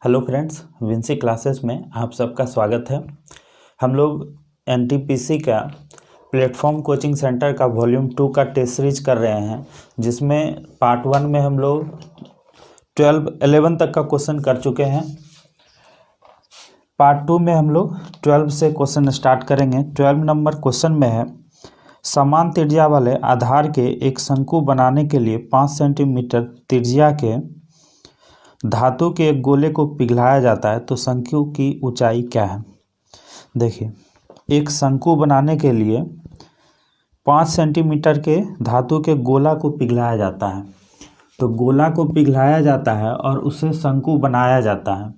Hello friends, Vinci classes में आप सबका स्वागत है। हम लोग एनटीपीसी का प्लेटफॉर्म कोचिंग सेंटर का वॉल्यूम 2 का टेस्ट सीरीज कर रहे हैं, जिसमें पार्ट 1 में हम लोग 11 तक का क्वेश्चन कर चुके हैं। पार्ट 2 में हम लोग 12 से क्वेश्चन स्टार्ट करेंगे। 12 नंबर क्वेश्चन में है, समान त्रिज्या वाले आधार के एक शंकु बनाने के लिए 5 सेंटीमीटर त्रिज्या के धातु के एक गोले को पिघलाया जाता है, तो शंकु की ऊंचाई क्या है। देखिए, एक शंकु बनाने के लिए 5 सेंटीमीटर के धातु के गोला को पिघलाया जाता है। तो गोला को पिघलाया जाता है और उसे शंकु बनाया जाता है।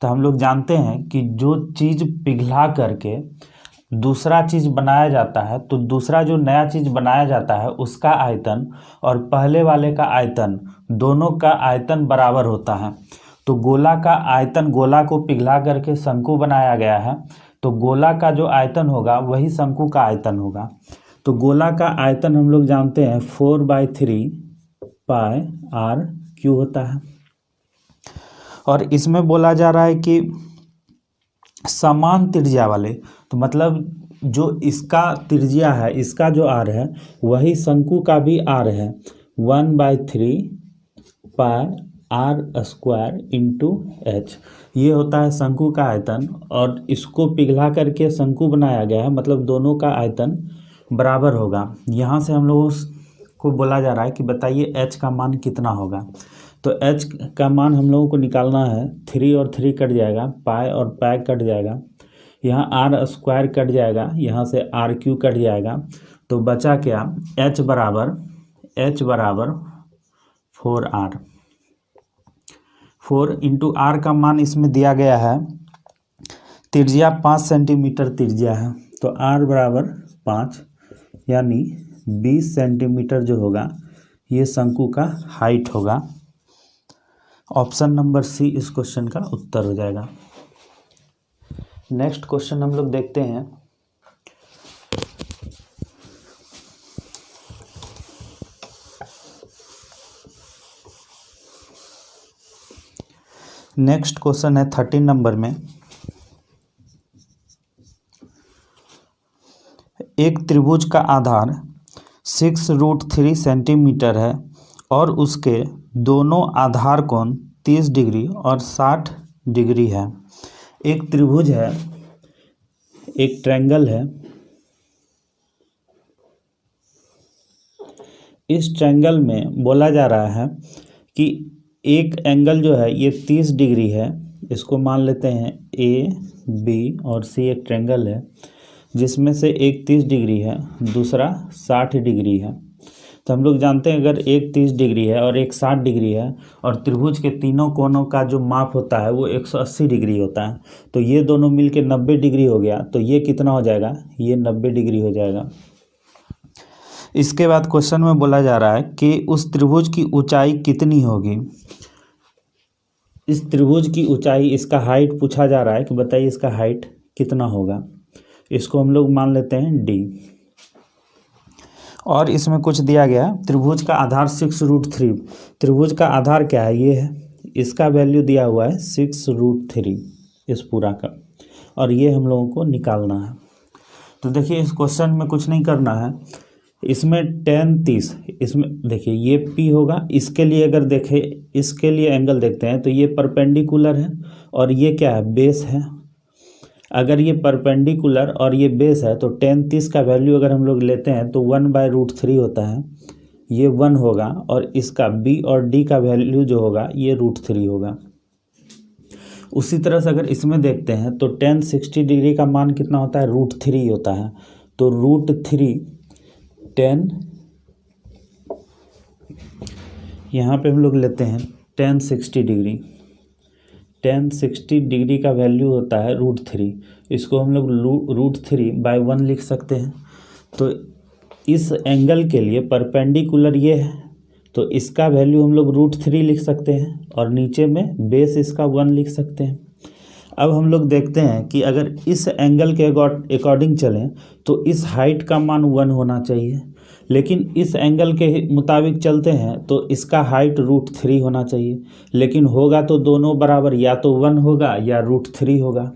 तो हम लोग जानते हैं कि जो चीज़ पिघला करके दूसरा चीज़ बनाया जाता है, तो दूसरा जो नया चीज़ बनाया जाता है उसका आयतन और पहले वाले का आयतन, दोनों का आयतन बराबर होता है। तो गोला का आयतन, गोला को पिघला करके शंकु बनाया गया है, तो गोला का जो आयतन होगा वही शंकु का आयतन होगा। तो गोला का आयतन हम लोग जानते हैं 4/3 पाई आर क्यू होता है। और इसमें बोला जा रहा है कि समान त्रिज्या वाले, तो मतलब जो इसका त्रिज्या है, इसका जो आर है वही शंकु का भी आर है, 1/3 पाई आर स्क्वायर इंटू एच। ये होता है शंकु का आयतन, और इसको पिघला करके शंकु बनाया गया है, मतलब दोनों का आयतन बराबर होगा। यहाँ से हम लोगों को बोला जा रहा है कि बताइए एच का मान कितना होगा। तो एच का मान हम लोगों को निकालना है, 3 और 3 कट जाएगा, पाई और पाई कट जाएगा, यहाँ आर स्क्वायर कट जाएगा, यहाँ से आर क्यू कट जाएगा। तो बचा क्या, एच बराबर 4r। 4 इंटू आर का मान इसमें दिया गया है, त्रिज्या 5 सेंटीमीटर त्रिज्या है, तो आर बराबर 5, यानी 20 सेंटीमीटर जो होगा ये शंकु का हाइट होगा। ऑप्शन नंबर सी इस क्वेश्चन का उत्तर हो जाएगा। नेक्स्ट क्वेश्चन हम लोग देखते हैं। नेक्स्ट क्वेश्चन है 13 नंबर में, एक त्रिभुज का आधार 6√3 सेंटीमीटर है और उसके दोनों आधार कोण 30 डिग्री और 60 डिग्री है। एक त्रिभुज है, एक ट्रायंगल है। इस ट्रायंगल में बोला जा रहा है कि एक एंगल जो है ये 30 डिग्री है, इसको मान लेते हैं ए बी और सी। एक ट्रायंगल है जिसमें से एक 30 डिग्री है, दूसरा 60 डिग्री है। तो हम लोग जानते हैं अगर एक 30 डिग्री है और एक 60 डिग्री है, और त्रिभुज के तीनों कोनों का जो माप होता है वो 180 डिग्री होता है, तो ये दोनों मिलके 90 डिग्री हो गया। तो ये कितना हो जाएगा, ये 90 डिग्री हो जाएगा। इसके बाद क्वेश्चन में बोला जा रहा है कि उस त्रिभुज की ऊंचाई कितनी होगी। इस त्रिभुज की ऊंचाई, इसका हाइट पूछा जा रहा है कि बताइए इसका हाइट कितना होगा। इसको हम लोग मान लेते हैं डी। और इसमें कुछ दिया गया, त्रिभुज का आधार 6√3। त्रिभुज का आधार क्या है, ये है, इसका वैल्यू दिया हुआ है 6√3 इस पूरा का, और ये हम लोगों को निकालना है। तो देखिए इस क्वेश्चन में कुछ नहीं करना है, इसमें tan 30, इसमें देखिए ये P होगा। इसके लिए अगर देखें, इसके लिए एंगल देखते हैं तो ये परपेंडिकुलर है और ये क्या है, बेस है। अगर ये परपेंडिकुलर और ये बेस है तो tan 30 का वैल्यू अगर हम लोग लेते हैं तो 1/√3 होता है, ये 1 होगा, और इसका B और D का वैल्यू जो होगा ये √3 होगा। उसी तरह से अगर इसमें देखते हैं तो tan 60 डिग्री का मान कितना होता है, √3 होता है। तो √3 tan, यहाँ पे हम लोग लेते हैं tan 60 डिग्री। tan 60 डिग्री का वैल्यू होता है √3, इसको हम लोग √3/1 लिख सकते हैं। तो इस एंगल के लिए परपेंडिकुलर ये है, तो इसका वैल्यू हम लोग √3 लिख सकते हैं, और नीचे में बेस इसका 1 लिख सकते हैं। अब हम लोग देखते हैं कि अगर इस एंगल के अकॉर्डिंग चलें तो इस हाइट का मान 1 होना चाहिए। लेकिन इस एंगल के मुताबिक चलते हैं तो इसका हाइट √3 होना चाहिए, लेकिन होगा तो दोनों बराबर, या तो 1 होगा या √3 होगा।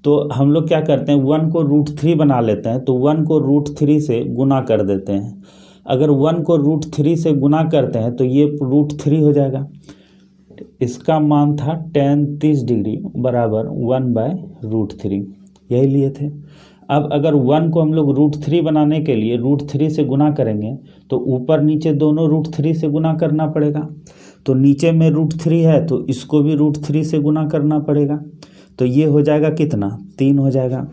तो हम लोग क्या करते हैं, 1 को √3 बना लेते हैं, तो 1 को √3 से गुना कर देते हैं। अगर 1 को √3 से गुना करते हैं तो ये √3 हो जाएगा। इसका मान था tan 30 डिग्री बराबर 1/√3, यही लिए थे। अब अगर 1 को हम लोग √3 बनाने के लिए √3 से गुना करेंगे तो ऊपर नीचे दोनों √3 से गुना करना पड़ेगा। तो नीचे में √3 है तो इसको भी √3 से गुना करना पड़ेगा। तो ये हो जाएगा कितना, 3 हो जाएगा।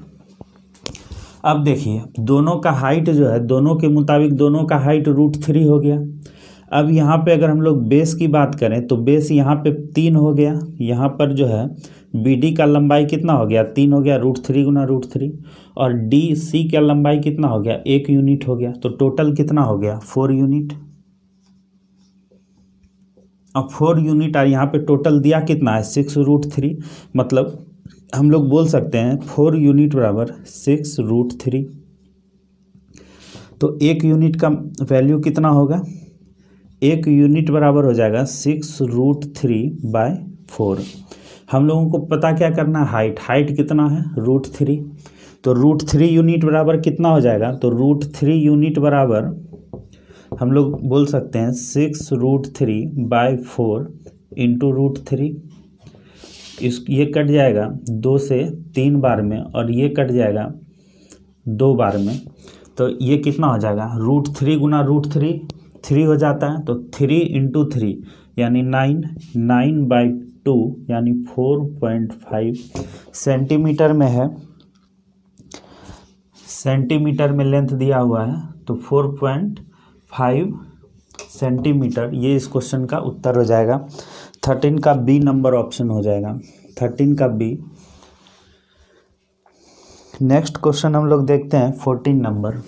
अब देखिए दोनों का हाइट जो है, दोनों के मुताबिक दोनों का हाइट √3 हो गया। अब यहाँ पे अगर हम लोग बेस की बात करें तो बेस यहाँ पे 3 हो गया। यहाँ पर जो है BD का लंबाई कितना हो गया, 3 हो गया, √3 गुना √3। और DC का लंबाई कितना हो गया, 1 यूनिट हो गया। तो टोटल कितना हो गया, 4 यूनिट। अब 4 यूनिट और यहाँ पे टोटल दिया कितना है, 6√3। मतलब हम लोग बोल सकते हैं 4 यूनिट बराबर 6√3। तो 1 यूनिट का वैल्यू कितना होगा, 1 यूनिट बराबर हो जाएगा 6√3/4। हम लोगों को पता क्या करना है, हाइट कितना है, √3। तो √3 यूनिट बराबर कितना हो जाएगा, तो √3 यूनिट बराबर हम लोग बोल सकते हैं 6√3/4 इंटू √3। ये कट जाएगा 2 से 3 बार में और ये कट जाएगा 2 बार में। तो ये कितना हो जाएगा, √3 गुना √3 3 हो जाता है। तो 3 इंटू 3 यानी 9, 9/2 यानी 4.5 सेंटीमीटर में है। सेंटीमीटर में लेंथ दिया हुआ है तो 4.5 सेंटीमीटर, ये इस क्वेश्चन का उत्तर हो जाएगा। 13 का बी नंबर ऑप्शन हो जाएगा, 13 का बी। नेक्स्ट क्वेश्चन हम लोग देखते हैं 14 नंबर।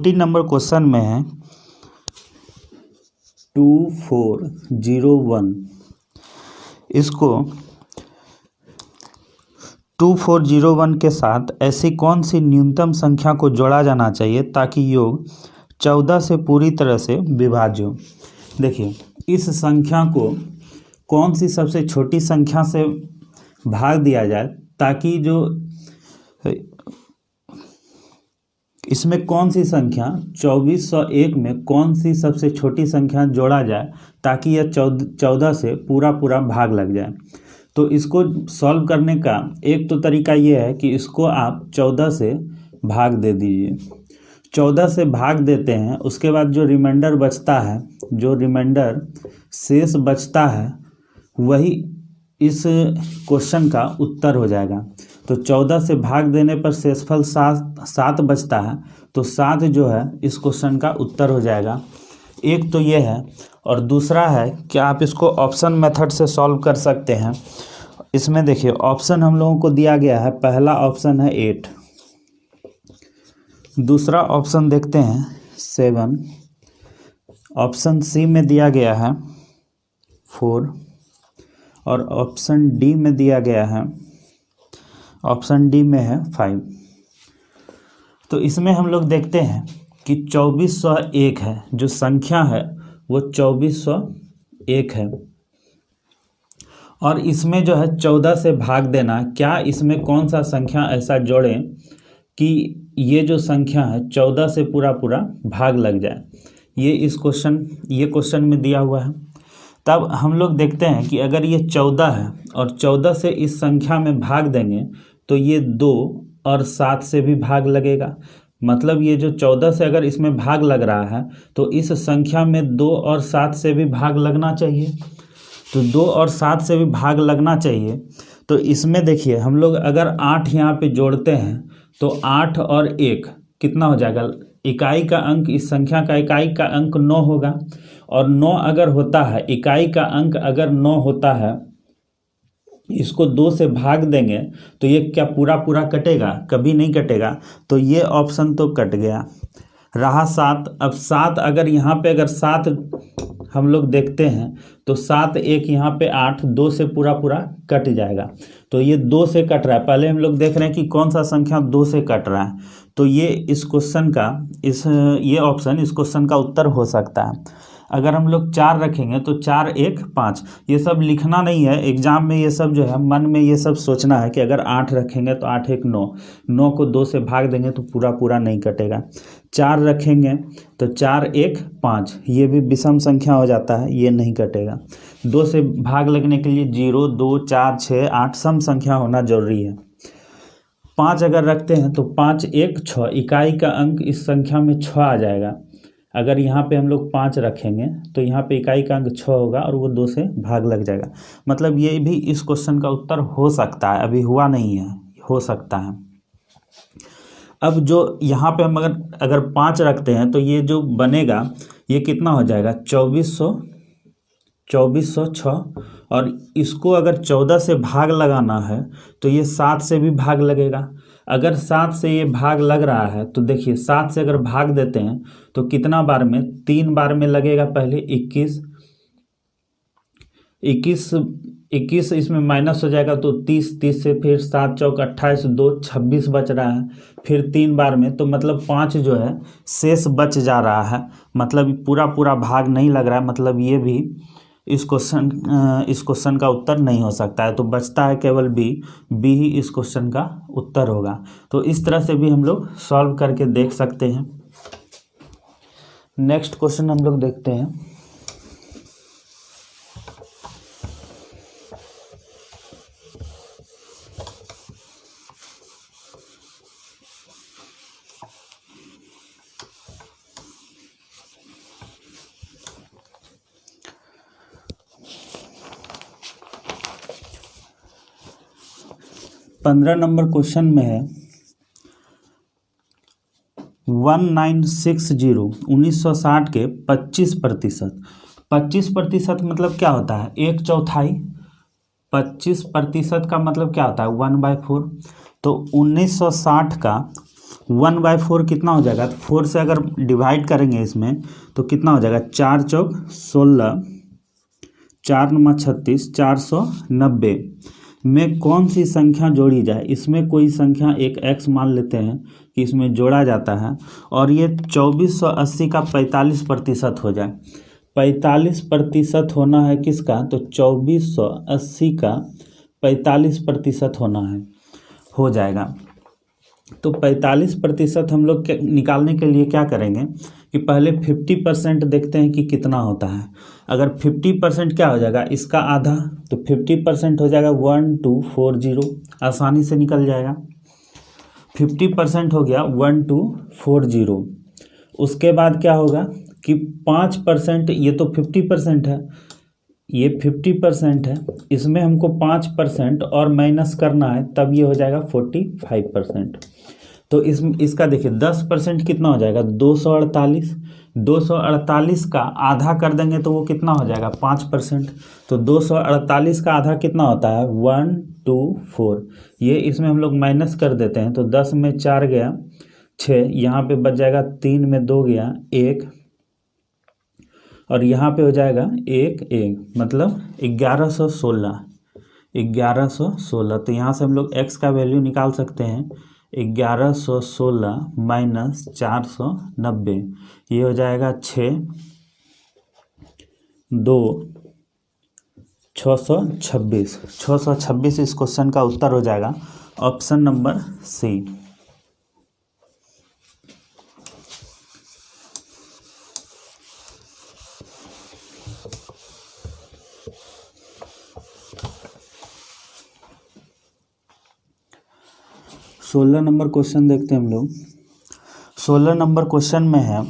नंबर क्वेश्चन में है 2401। इसको 2401 के साथ ऐसी कौन सी न्यूनतम संख्या को जोड़ा जाना चाहिए ताकि योग 14 से पूरी तरह से विभाज्य हो। देखिए इस संख्या को कौन सी सबसे छोटी संख्या से भाग दिया जाए ताकि जो इसमें कौन सी संख्या 2401 में कौन सी सबसे छोटी संख्या जोड़ा जाए ताकि यह 14 से पूरा भाग लग जाए। तो इसको सॉल्व करने का एक तो तरीका ये है कि इसको आप 14 से भाग दे दीजिए। 14 से भाग देते हैं, उसके बाद जो रिमाइंडर बचता है, जो रिमाइंडर शेष बचता है, वही इस क्वेश्चन का उत्तर हो जाएगा। तो 14 से भाग देने पर शेषफल 7 बचता है, तो 7 जो है इस क्वेश्चन का उत्तर हो जाएगा। एक तो ये है, और दूसरा है कि आप इसको ऑप्शन मेथड से सॉल्व कर सकते हैं। इसमें देखिए ऑप्शन हम लोगों को दिया गया है, पहला ऑप्शन है 8, दूसरा ऑप्शन देखते हैं 7, ऑप्शन सी में दिया गया है 4 और ऑप्शन डी में दिया गया है, ऑप्शन डी में है 5। तो इसमें हम लोग देखते हैं कि 2401 है, जो संख्या है वो 2401 है। और इसमें जो है 14 से भाग देना, क्या इसमें कौन सा संख्या ऐसा जोड़ें कि ये जो संख्या है 14 से पूरा भाग लग जाए। ये क्वेश्चन में दिया हुआ है। तब हम लोग देखते हैं कि अगर ये 14 है और 14 से इस संख्या में भाग देंगे तो ये 2 और 7 से भी भाग लगेगा। मतलब ये जो 14 से अगर इसमें भाग लग रहा है तो इस संख्या में 2 और 7 से भी भाग लगना चाहिए। तो 2 और 7 से भी भाग लगना चाहिए। तो इसमें देखिए हम लोग अगर 8 यहाँ पे जोड़ते हैं तो 8 और 1 कितना हो जाएगा, इकाई का अंक, इस संख्या का इकाई का अंक 9 होगा। और 9 अगर होता है, इकाई का अंक अगर 9 होता है इसको 2 से भाग देंगे तो ये क्या पूरा पूरा कटेगा? कभी नहीं कटेगा। तो ये ऑप्शन तो कट गया। रहा 7। अब 7 अगर यहाँ पे अगर 7 हम लोग देखते हैं तो 7 एक यहाँ पे 8, 2 से पूरा पूरा कट जाएगा। तो ये 2 से कट रहा है। पहले हम लोग देख रहे हैं कि कौन सा संख्या 2 से कट रहा है। तो ये इस क्वेश्चन का ये ऑप्शन इस क्वेश्चन का उत्तर हो सकता है। अगर हम लोग 4 रखेंगे तो 4 1 5, ये सब लिखना नहीं है एग्जाम में। ये सब जो है मन में ये सब सोचना है कि अगर 8 रखेंगे तो 8 1 9, 9 को 2 से भाग देंगे तो पूरा पूरा नहीं कटेगा। 4 रखेंगे तो 4 1 5, ये भी विषम संख्या हो जाता है, ये नहीं कटेगा। 2 से भाग लगने के लिए 0 2 4 6 8 सम संख्या होना जरूरी है। 5 अगर रखते हैं तो 5 1 6, इकाई का अंक इस संख्या में 6 आ जाएगा। अगर यहाँ पे हम लोग 5 रखेंगे तो यहाँ पे इकाई का अंक 6 होगा और वो 2 से भाग लग जाएगा। मतलब ये भी इस क्वेश्चन का उत्तर हो सकता है, अभी हुआ नहीं है, हो सकता है। अब जो यहाँ पे हम अगर 5 रखते हैं तो ये जो बनेगा ये कितना हो जाएगा? 2406। और इसको अगर 14 से भाग लगाना है तो ये 7 से भी भाग लगेगा। अगर 7 से ये भाग लग रहा है तो देखिए 7 से अगर भाग देते हैं तो कितना बार में? 3 बार में लगेगा। पहले 21 इसमें माइनस हो जाएगा तो 30 से फिर 7 चौक 28 2 26 बच रहा है, फिर 3 बार में। तो मतलब 5 जो है शेष बच जा रहा है, मतलब पूरा पूरा भाग नहीं लग रहा है। मतलब ये भी इस क्वेश्चन का उत्तर नहीं हो सकता है। तो बचता है केवल बी ही इस क्वेश्चन का उत्तर होगा। तो इस तरह से भी हम लोग सॉल्व करके देख सकते हैं। नेक्स्ट क्वेश्चन हम लोग देखते हैं। पंद्रह नंबर क्वेश्चन में है 1960 1960 के 25%। 25% मतलब क्या होता है? 1/4। 25% का मतलब क्या होता है? 1/4। तो 1960 का 1/4 कितना हो जाएगा? तो 4 से अगर डिवाइड करेंगे इसमें तो कितना हो जाएगा? 4 चौक 16, 4 9 36, 490 में कौन सी संख्या जोड़ी जाए? इसमें कोई संख्या एक x मान लेते हैं कि इसमें जोड़ा जाता है और ये 2480 का 45% हो जाए। 45% होना है किसका? तो 2480 का 45% होना है, हो जाएगा। तो 45% हम लोग निकालने के लिए क्या करेंगे कि पहले 50% देखते हैं कि कितना होता है। अगर 50% क्या हो जाएगा? इसका आधा, तो 50% हो जाएगा 1240, आसानी से निकल जाएगा। 50% हो गया 1240। उसके बाद क्या होगा कि 5%, ये तो 50% है, ये 50% है, इसमें हमको 5% और माइनस करना है, तब ये हो जाएगा 45%। तो इसका देखिए 10% कितना हो जाएगा? 248। 248 का आधा कर देंगे तो वो कितना हो जाएगा? 5%। तो 248 का आधा कितना होता है? 124। ये इसमें हम लोग माइनस कर देते हैं तो 10 में 4 गया 6, यहाँ पे बच जाएगा 3 में 2 गया 1, और यहाँ पे हो जाएगा 1 1, मतलब 1116। 1116। तो यहाँ से हम लोग x का वैल्यू निकाल सकते हैं 1116 माइनस 490, ये हो जाएगा 6 2 626। 626 इस क्वेश्चन का उत्तर हो जाएगा, ऑप्शन नंबर सी। सोलह नंबर क्वेश्चन देखते हैं हम लोग। 16 नंबर क्वेश्चन में है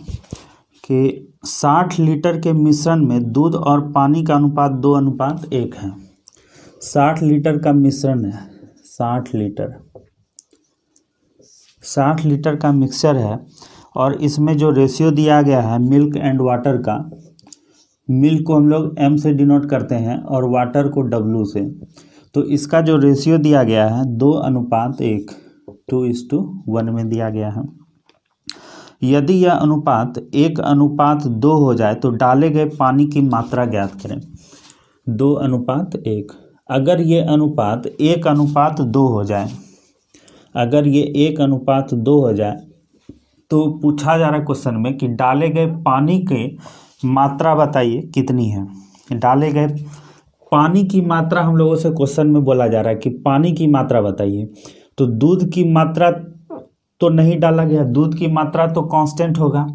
कि 60 लीटर के मिश्रण में दूध और पानी का अनुपात 2:1 है। 60 लीटर का मिश्रण है, 60 लीटर का मिक्सचर है, और इसमें जो रेशियो दिया गया है मिल्क एंड वाटर का, मिल्क को हम लोग M से डिनोट करते हैं और वाटर को W से। तो इसका जो रेशियो दिया गया है 2:1, 2:1 में दिया गया है। यदि यह अनुपात 1:2 हो जाए तो डाले गए पानी की मात्रा ज्ञात करें। 2:1, अगर ये अनुपात 1:2 हो जाए, अगर ये 1:2 हो जाए तो पूछा जा रहा है क्वेश्चन में कि डाले गए पानी की मात्रा बताइए कितनी है। डाले गए पानी की मात्रा हम लोगों से क्वेश्चन में बोला जा रहा है कि पानी की मात्रा बताइए। तो दूध की मात्रा तो नहीं डाला गया, दूध की मात्रा तो कांस्टेंट होगा,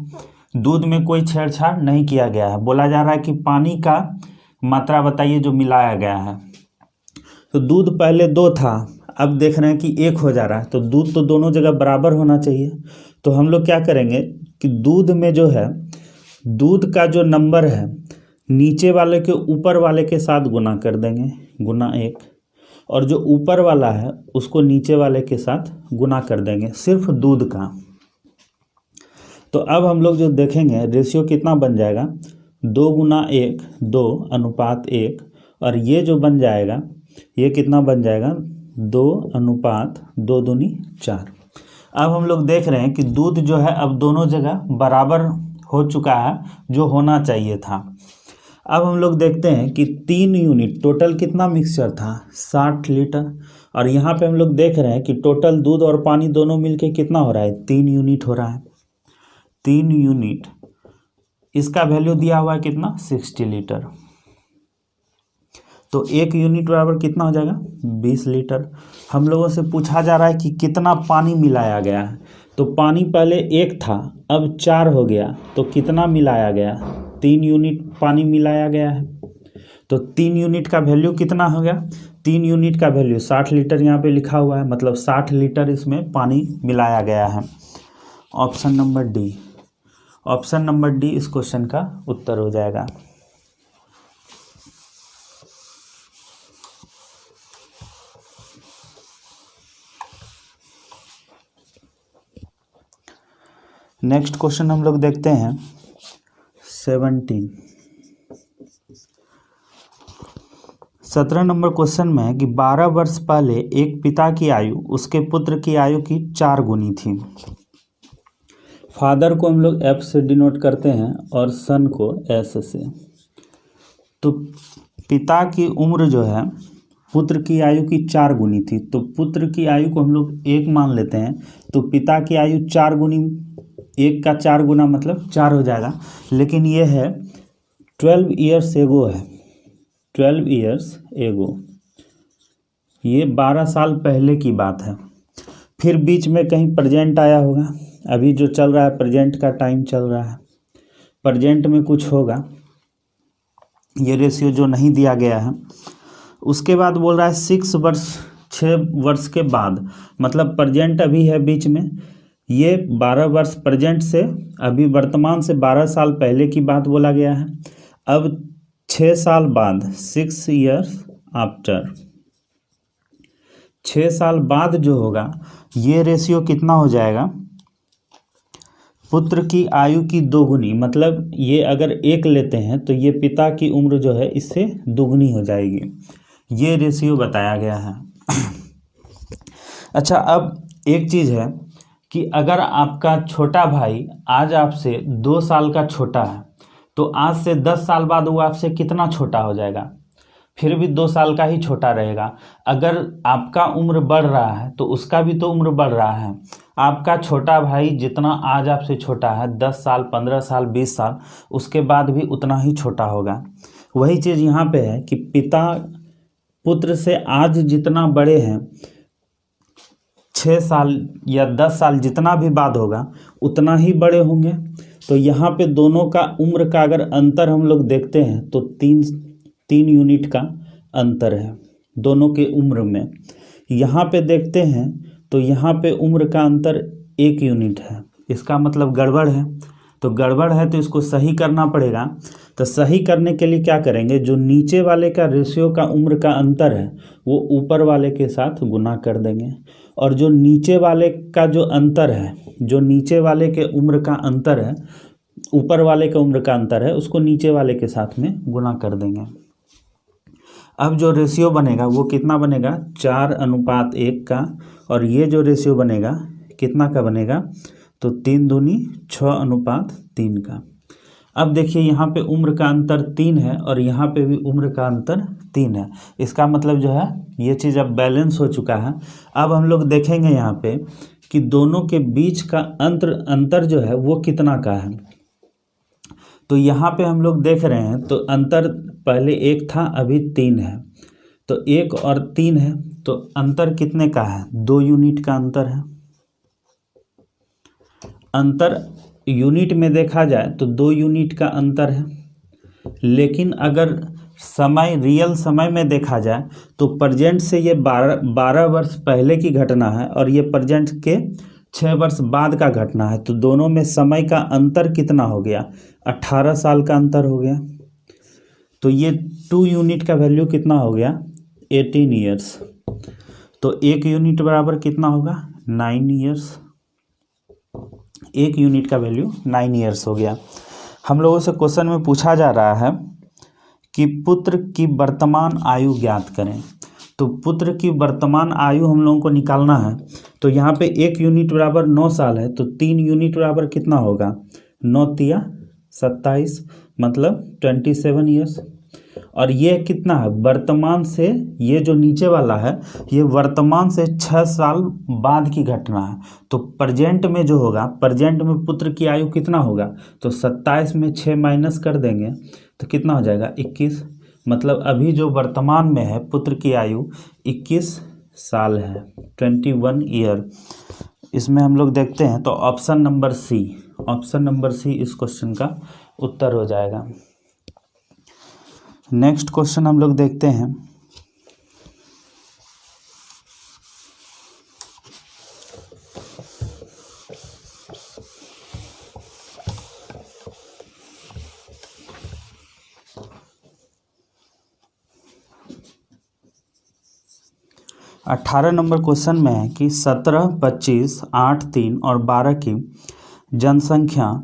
दूध में कोई छेड़छाड़ नहीं किया गया है। बोला जा रहा है कि पानी का मात्रा बताइए जो मिलाया गया है। तो दूध पहले 2 था, अब देख रहे हैं कि 1 हो जा रहा है, तो दूध तो दोनों जगह बराबर होना चाहिए। तो हम लोग क्या करेंगे कि दूध में जो है, दूध का जो नंबर है नीचे वाले के ऊपर वाले के साथ गुना कर देंगे, गुना 1, और जो ऊपर वाला है उसको नीचे वाले के साथ गुना कर देंगे, सिर्फ दूध का। तो अब हम लोग जो देखेंगे रेशियो कितना बन जाएगा, 2:1, 2:1, और ये जो बन जाएगा ये कितना बन जाएगा, 2:2 दूनी 4। अब हम लोग देख रहे हैं कि दूध जो है अब दोनों जगह बराबर हो चुका है जो होना चाहिए था। अब हम लोग देखते हैं कि 3 यूनिट टोटल कितना मिक्सचर था, 60 लीटर, और यहाँ पे हम लोग देख रहे हैं कि टोटल दूध और पानी दोनों मिलके कितना हो रहा है, 3 यूनिट हो रहा है। 3 यूनिट, इसका वैल्यू दिया हुआ है कितना, 60 लीटर। तो 1 यूनिट बराबर कितना हो जाएगा, 20 लीटर। हम लोगों से पूछा जा रहा है कि कितना पानी मिलाया गया है। तो पानी पहले 1 था, अब 4 हो गया, तो कितना मिलाया गया, 3 यूनिट पानी मिलाया गया है। तो 3 यूनिट का वैल्यू कितना हो गया, 3 यूनिट का वैल्यू 60 लीटर यहाँ पे लिखा हुआ है, मतलब 60 लीटर इसमें पानी मिलाया गया है। Option number D, option number D इस क्वेश्चन का उत्तर हो जाएगा। नेक्स्ट क्वेश्चन हम लोग देखते हैं 17 नंबर क्वेश्चन में है कि 12 वर्ष पहले एक पिता की आयु उसके पुत्र की आयु की 4 गुनी थी। फादर को हम लोग एफ से डिनोट करते हैं और सन को एस से। तो पिता की उम्र जो है पुत्र की आयु की 4 गुनी थी, तो पुत्र की आयु को हम लोग 1 मान लेते हैं। तो पिता की आयु 4 गुनी, 1 का 4 गुना मतलब 4 हो जाएगा, लेकिन ये है 12 ईयर्स एगो है, 12 ईयर्स एगो, ये 12 साल पहले की बात है। फिर बीच में कहीं प्रेजेंट आया होगा, अभी जो चल रहा है प्रेजेंट का टाइम चल रहा है, प्रेजेंट में कुछ होगा, ये रेशियो जो नहीं दिया गया है। उसके बाद बोल रहा है 6 वर्ष के बाद, मतलब प्रेजेंट अभी है बीच में, ये 12 वर्ष प्रेजेंट से अभी वर्तमान से 12 साल पहले की बात बोला गया है। अब 6 साल बाद, 6 ईयर्स आफ्टर, 6 साल बाद जो होगा ये रेशियो कितना हो जाएगा, पुत्र की आयु की 2 गुनी, मतलब ये अगर 1 लेते हैं तो ये पिता की उम्र जो है इससे दुगनी हो जाएगी, ये रेशियो बताया गया है। अच्छा, अब एक चीज़ है कि अगर आपका छोटा भाई आज आपसे 2 साल का छोटा है, तो आज से 10 साल बाद वो आपसे कितना छोटा हो जाएगा, फिर भी 2 साल का ही छोटा रहेगा। अगर आपका उम्र बढ़ रहा है तो उसका भी तो उम्र बढ़ रहा है। आपका छोटा भाई जितना आज आपसे छोटा है, 10 साल, 15 साल, 20 साल, उसके बाद भी उतना ही छोटा होगा। वही चीज़ यहाँ पे है कि पिता पुत्र से आज जितना बड़े हैं, 6 साल या 10 साल जितना भी बाद होगा उतना ही बड़े होंगे। तो यहाँ पे दोनों का उम्र का अगर अंतर हम लोग देखते हैं तो 3 यूनिट का अंतर है दोनों के उम्र में। यहाँ पे देखते हैं तो यहाँ पे उम्र का अंतर 1 यूनिट है, इसका मतलब गड़बड़ है। तो गड़बड़ है तो इसको सही करना पड़ेगा। तो सही करने के लिए क्या करेंगे, जो नीचे वाले का रेशियो का उम्र का अंतर है वो ऊपर वाले के साथ गुना कर देंगे, और जो नीचे वाले का जो अंतर है, जो नीचे वाले के उम्र का अंतर है, ऊपर वाले के उम्र का अंतर है, उसको नीचे वाले के साथ में गुना कर देंगे। अब जो रेशियो बनेगा वो कितना बनेगा, 4:1 का, और ये जो रेशियो बनेगा कितना का बनेगा, तो 3 दूनी 6:3 का। अब देखिए यहाँ पे उम्र का अंतर 3 है और यहाँ पे भी उम्र का अंतर 3 है। इसका मतलब जो है ये चीज़ अब बैलेंस हो चुका है। अब हम लोग देखेंगे यहाँ पे कि दोनों के बीच का अंतर जो है वो कितना का है। तो यहाँ पे हम लोग देख रहे हैं तो अंतर पहले 1 था, अभी 3 है, तो 1 और 3 है, तो अंतर कितने का है, 2 यूनिट का अंतर है। अंतर यूनिट में देखा जाए तो 2 यूनिट का अंतर है, लेकिन अगर समय रियल समय में देखा जाए तो प्रेजेंट से ये 12 वर्ष पहले की घटना है और ये प्रेजेंट के 6 वर्ष बाद का घटना है। तो दोनों में समय का अंतर कितना हो गया, 18 साल का अंतर हो गया। तो ये 2 यूनिट का वैल्यू कितना हो गया, 18 ईयर्स। तो 1 यूनिट बराबर कितना होगा, 9 ईयर्स। 1 यूनिट का वैल्यू 9 ईयर्स हो गया। हम लोगों से क्वेश्चन में पूछा जा रहा है कि पुत्र की वर्तमान आयु ज्ञात करें। तो पुत्र की वर्तमान आयु हम लोगों को निकालना है। तो यहाँ पे 1 यूनिट बराबर 9 साल है, तो 3 यूनिट बराबर कितना होगा, 9 तिया 27, मतलब 27 ईयर्स। और ये कितना है, वर्तमान से, ये जो नीचे वाला है ये वर्तमान से 6 साल बाद की घटना है। तो प्रेजेंट में जो होगा, प्रेजेंट में पुत्र की आयु कितना होगा, तो 27 में 6 माइनस कर देंगे तो कितना हो जाएगा, 21। मतलब अभी जो वर्तमान में है पुत्र की आयु 21 साल है, 21 ईयर। इसमें हम लोग देखते हैं तो ऑप्शन नंबर सी इस क्वेश्चन का उत्तर हो जाएगा। नेक्स्ट क्वेश्चन हम लोग देखते हैं। अठारह नंबर क्वेश्चन में है कि 17, 25, 8, 3 और 12 की जनसंख्या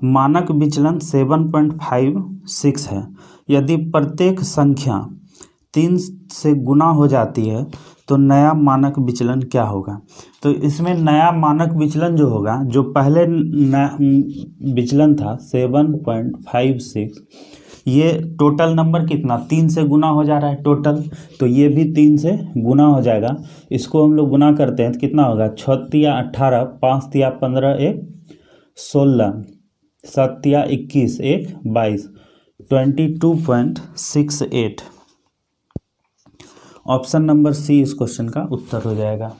मानक विचलन 7.56 है। यदि प्रत्येक संख्या 3 से गुना हो जाती है तो नया मानक विचलन क्या होगा। तो इसमें नया मानक विचलन जो होगा, जो पहले विचलन था 7.56, ये टोटल नंबर कितना 3 से गुना हो जा रहा है टोटल, तो ये भी 3 से गुना हो जाएगा। इसको हम लोग गुना करते हैं तो कितना होगा, 6 तिया 18, 5 तिया 15, 1 16, 7 तिया 21, 1 22, 22.68। ऑप्शन नंबर सी इस क्वेश्चन का उत्तर हो जाएगा।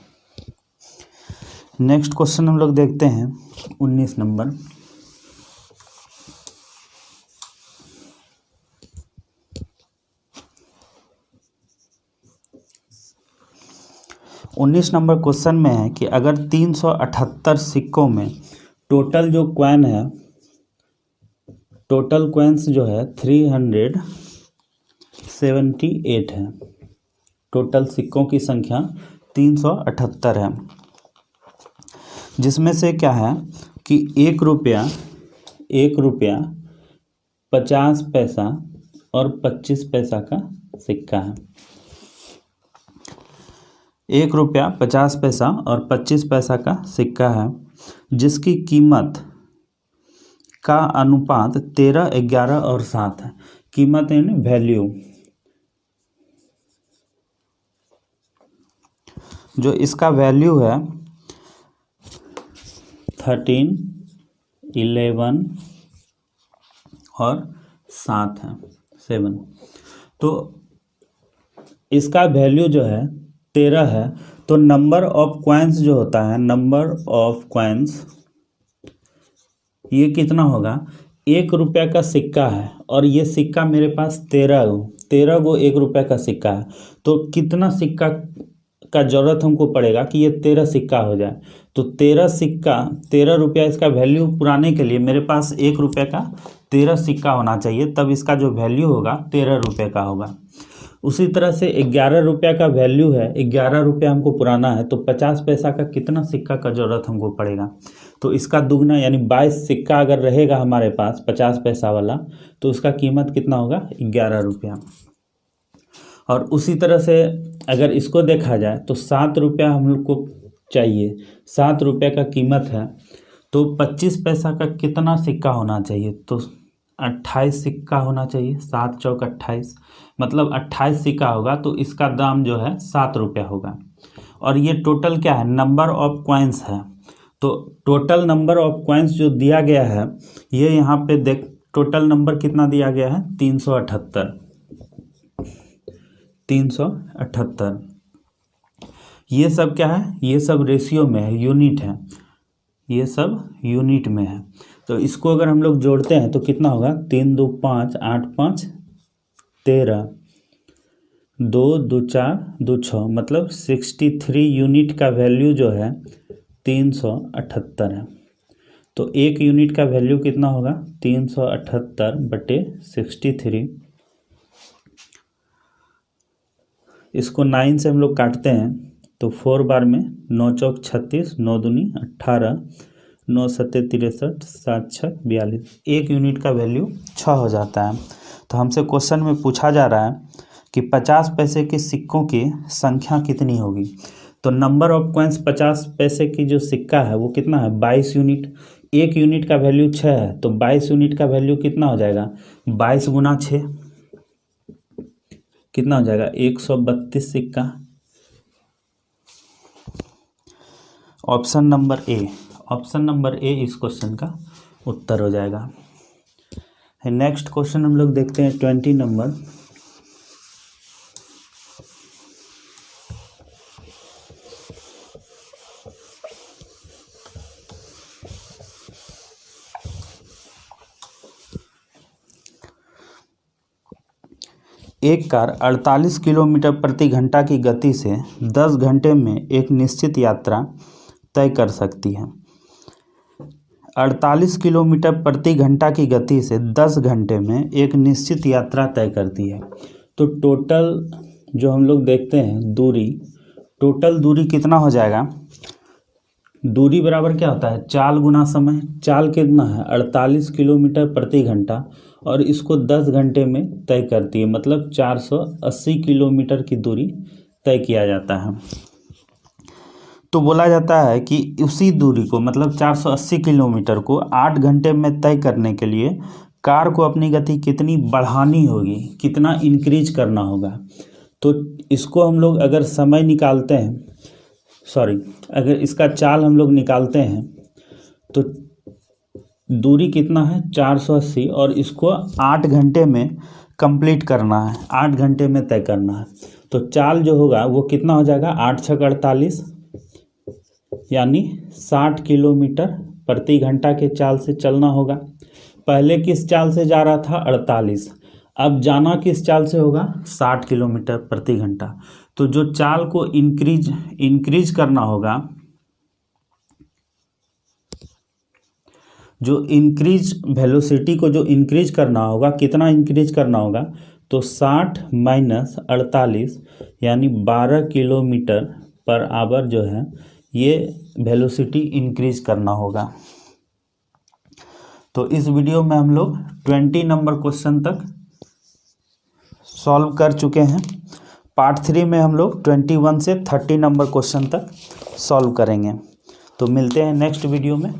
नेक्स्ट क्वेश्चन हम लोग देखते हैं 19 नंबर। उन्नीस नंबर क्वेश्चन में है कि अगर 378 सिक्कों में टोटल जो कॉइन है, टोटल कॉइन्स जो है 378 है, टोटल सिक्कों की संख्या 378 है, जिसमें से क्या है कि 1 रुपया 50 पैसा और 25 पैसा का सिक्का है। 1 रुपया 50 पैसा और 25 पैसा का सिक्का है, जिसकी कीमत का अनुपात 13, 11 और 7 है। कीमत यानी वैल्यू, जो इसका वैल्यू है 13, 11 और 7 है, 7। तो इसका वैल्यू जो है 13 है। तो नंबर ऑफ कॉइन्स जो होता है, नंबर ऑफ कॉइन्स, ये कितना होगा, 1 रुपया का सिक्का है और ये सिक्का मेरे पास 13 गो 1 रुपया का सिक्का है। तो कितना सिक्का का जरूरत हमको पड़ेगा कि ये 13 सिक्का हो जाए। तो 13 रुपया इसका वैल्यू पुराने के लिए मेरे पास 1 रुपये का 13 सिक्का होना चाहिए, तब इसका जो वैल्यू होगा 13 रुपये का होगा। उसी तरह से 11 रुपया का वैल्यू है, 11 रुपया हमको पुराना है, तो 50 पैसा का कितना सिक्का का जरूरत हमको पड़ेगा। तो इसका दुगना यानी 22 सिक्का अगर रहेगा हमारे पास 50 पैसा वाला, तो उसका कीमत कितना होगा, 11 रुपया। और उसी तरह से अगर इसको देखा जाए तो 7 रुपया हम लोग को चाहिए, 7 रुपये का कीमत है, तो 25 पैसा का कितना सिक्का होना चाहिए? तो 28 सिक्का होना चाहिए। 7 चौक 28, मतलब 28 सिक्का होगा, तो इसका दाम जो है 7 रुपया होगा। और ये टोटल क्या है? नंबर ऑफ कॉइन्स है। तो टोटल नंबर ऑफ कॉइन्स जो दिया गया है, ये यहाँ पे देख, टोटल नंबर कितना दिया गया है? 378। 378। ये सब क्या है? ये सब रेशियो में है, यूनिट है, ये सब यूनिट में है। तो इसको अगर हम लोग जोड़ते हैं तो कितना होगा? 3 2 5 8 5 13, 2 2 4 2 6, मतलब 63 यूनिट का वैल्यू जो है 378 है। तो एक यूनिट का वैल्यू कितना होगा? 378/63। इसको 9 से हम लोग काटते हैं तो 4 बार में 9 चौक 36, 9 दूनी 18, 9 सत्ते 63, 7 छक 42। एक यूनिट का वैल्यू 6 हो जाता है। तो हमसे क्वेश्चन में पूछा जा रहा है कि 50 पैसे के सिक्कों की संख्या कितनी होगी। तो नंबर ऑफ कॉइन्स 50 पैसे की जो सिक्का है वो कितना है? 22 यूनिट। एक यूनिट का वैल्यू 6 है, तो 22 यूनिट का वैल्यू कितना हो जाएगा? 22 गुना 6 कितना हो जाएगा? 132 सिक्का। Option number A, option number A इस क्वेश्चन का उत्तर हो जाएगा। नेक्स्ट क्वेश्चन हम लोग देखते हैं 20 नंबर। एक कार 48 किलोमीटर प्रति घंटा की गति से 10 घंटे में एक निश्चित यात्रा तय कर सकती है। 48 किलोमीटर प्रति घंटा की गति से 10 घंटे में एक निश्चित यात्रा तय करती है। तो टोटल जो हम लोग देखते हैं दूरी, टोटल दूरी कितना हो जाएगा? दूरी बराबर क्या होता है? चाल गुना समय। चाल कितना है? 48 किलोमीटर प्रति घंटा, और इसको 10 घंटे में तय करती है, मतलब 480 किलोमीटर की दूरी तय किया जाता है। तो बोला जाता है कि उसी दूरी को, मतलब 480 किलोमीटर को 8 घंटे में तय करने के लिए कार को अपनी गति कितनी बढ़ानी होगी, कितना इंक्रीज करना होगा। तो इसको हम लोग अगर समय निकालते हैं, अगर इसका चाल हम लोग निकालते हैं तो दूरी कितना है? 480, और इसको 8 घंटे में कंप्लीट करना है, 8 घंटे में तय करना है। तो चाल जो होगा वो कितना हो जाएगा? 8 छक 48, यानी 60 किलोमीटर प्रति घंटा के चाल से चलना होगा। पहले किस चाल से जा रहा था? 48। अब जाना किस चाल से होगा? 60 किलोमीटर प्रति घंटा। तो जो चाल को इंक्रीज करना होगा, जो इंक्रीज वेलोसिटी को जो इंक्रीज करना होगा, कितना इंक्रीज करना होगा? तो 60 माइनस 48, यानी 12 किलोमीटर पर आवर जो है ये वेलोसिटी इंक्रीज करना होगा। तो इस वीडियो में हम लोग 20 नंबर क्वेश्चन तक सॉल्व कर चुके हैं। पार्ट 3 में हम लोग 21 से 30 नंबर क्वेश्चन तक सॉल्व करेंगे। तो मिलते हैं नेक्स्ट वीडियो में।